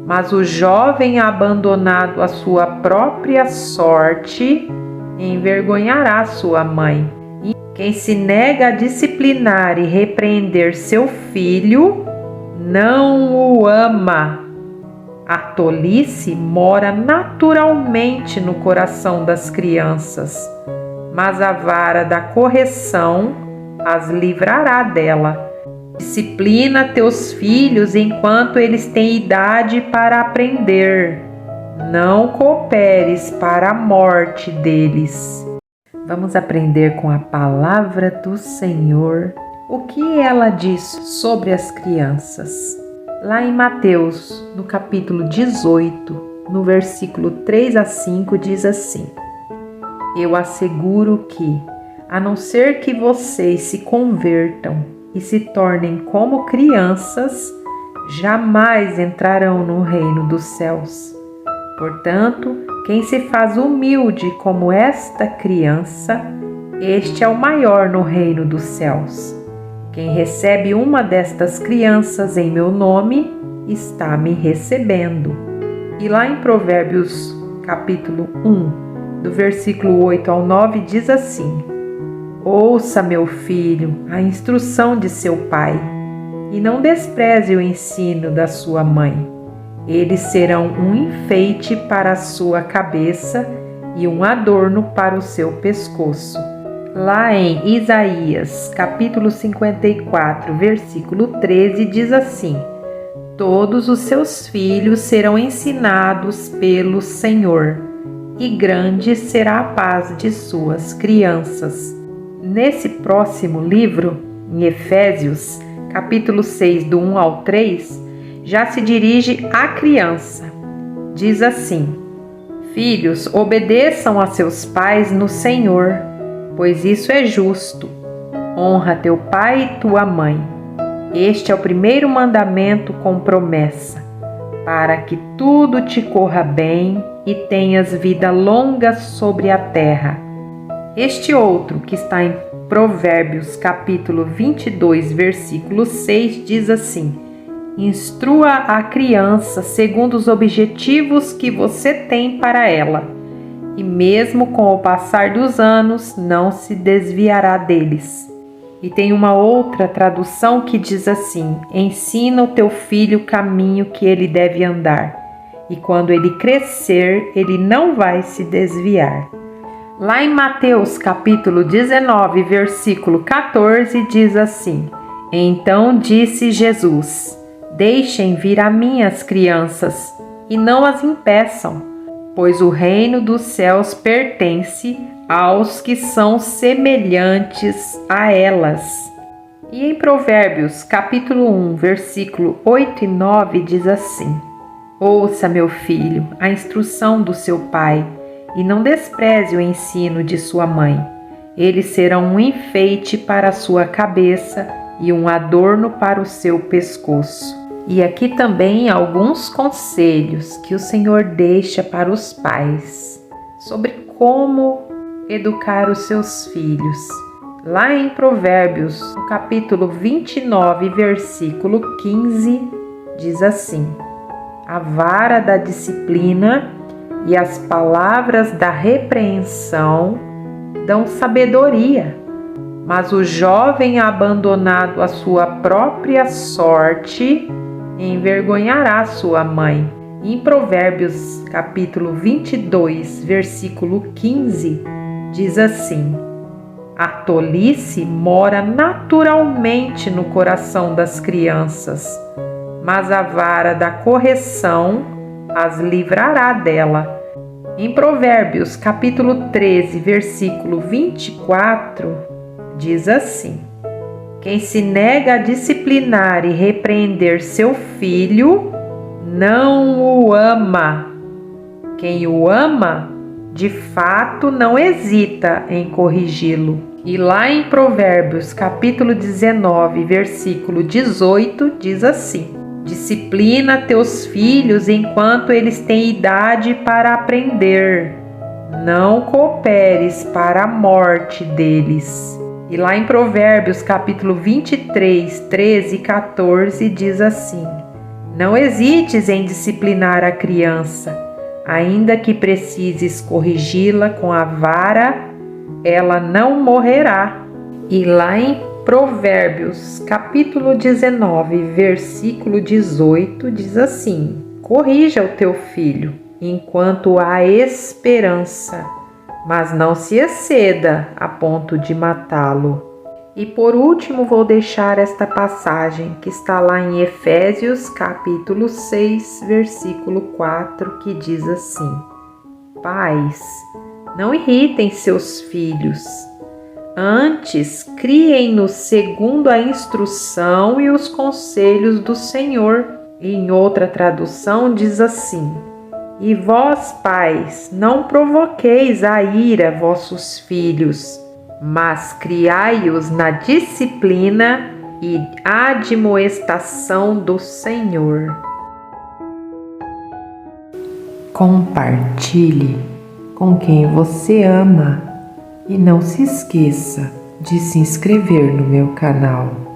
Mas o jovem abandonado à sua própria sorte envergonhará sua mãe. E quem se nega a disciplinar e repreender seu filho não o ama. A tolice mora naturalmente no coração das crianças, mas a vara da correção as livrará dela. Disciplina teus filhos enquanto eles têm idade para aprender. Não cooperes para a morte deles. Vamos aprender com a palavra do Senhor o que ela diz sobre as crianças. Lá em Mateus, no capítulo 18, no versículo 3 a 5, diz assim: Eu asseguro que, a não ser que vocês se convertam e se tornem como crianças, jamais entrarão no reino dos céus. Portanto, quem se faz humilde como esta criança, este é o maior no reino dos céus. Quem recebe uma destas crianças em meu nome, está me recebendo. E lá em Provérbios, capítulo 1, do versículo 8 ao 9, diz assim: Ouça, meu filho, a instrução de seu pai, e não despreze o ensino da sua mãe. Eles serão um enfeite para a sua cabeça e um adorno para o seu pescoço. Lá em Isaías, capítulo 54, versículo 13, diz assim: Todos os seus filhos serão ensinados pelo Senhor, e grande será a paz de suas crianças. Nesse próximo livro, em Efésios, capítulo 6, do 1 ao 3, já se dirige à criança. Diz assim: Filhos, obedeçam a seus pais no Senhor, pois isso é justo. Honra teu pai e tua mãe. Este é o primeiro mandamento com promessa, para que tudo te corra bem e tenhas vida longa sobre a terra. Este outro, que está em Provérbios capítulo 22, versículo 6, diz assim: Instrua a criança segundo os objetivos que você tem para ela, e mesmo com o passar dos anos não se desviará deles. E tem uma outra tradução que diz assim: Ensina o teu filho o caminho que ele deve andar, e quando ele crescer, ele não vai se desviar. Lá em Mateus capítulo 19, versículo 14, diz assim: Então disse Jesus: Deixem vir a mim as crianças, e não as impeçam, pois o reino dos céus pertence aos que são semelhantes a elas. E em Provérbios capítulo 1, versículo 8 e 9, diz assim: Ouça, meu filho, a instrução do seu pai, e não despreze o ensino de sua mãe. Eles serão um enfeite para a sua cabeça e um adorno para o seu pescoço. E aqui também alguns conselhos que o Senhor deixa para os pais sobre como educar os seus filhos. Lá em Provérbios, no capítulo 29, versículo 15, diz assim: A vara da disciplina e as palavras da repreensão dão sabedoria, mas o jovem abandonado à sua própria sorte envergonhará sua mãe. Em Provérbios, capítulo 22, versículo 15, diz assim: A tolice mora naturalmente no coração das crianças, mas a vara da correção as livrará dela. Em Provérbios, capítulo 13, versículo 24, diz assim: Quem se nega a disciplinar e repreender seu filho, não o ama. Quem o ama, de fato, não hesita em corrigi-lo. E lá em Provérbios, capítulo 19, versículo 18, diz assim: Disciplina teus filhos enquanto eles têm idade para aprender. Não cooperes para a morte deles. E lá em Provérbios, capítulo 23, 13 e 14, diz assim: Não hesites em disciplinar a criança, ainda que precises corrigi-la com a vara, ela não morrerá. E lá em Provérbios, capítulo 19, versículo 18, diz assim: corrija o teu filho enquanto há esperança, mas não se exceda a ponto de matá-lo. E por último vou deixar esta passagem que está lá em Efésios capítulo 6, versículo 4, que diz assim: pais, não irritem seus filhos, antes criem-nos segundo a instrução e os conselhos do Senhor. E em outra tradução diz assim: e vós, pais, não provoqueis a ira vossos filhos, mas criai-os na disciplina e admoestação do Senhor. Compartilhe com quem você ama e não se esqueça de se inscrever no meu canal.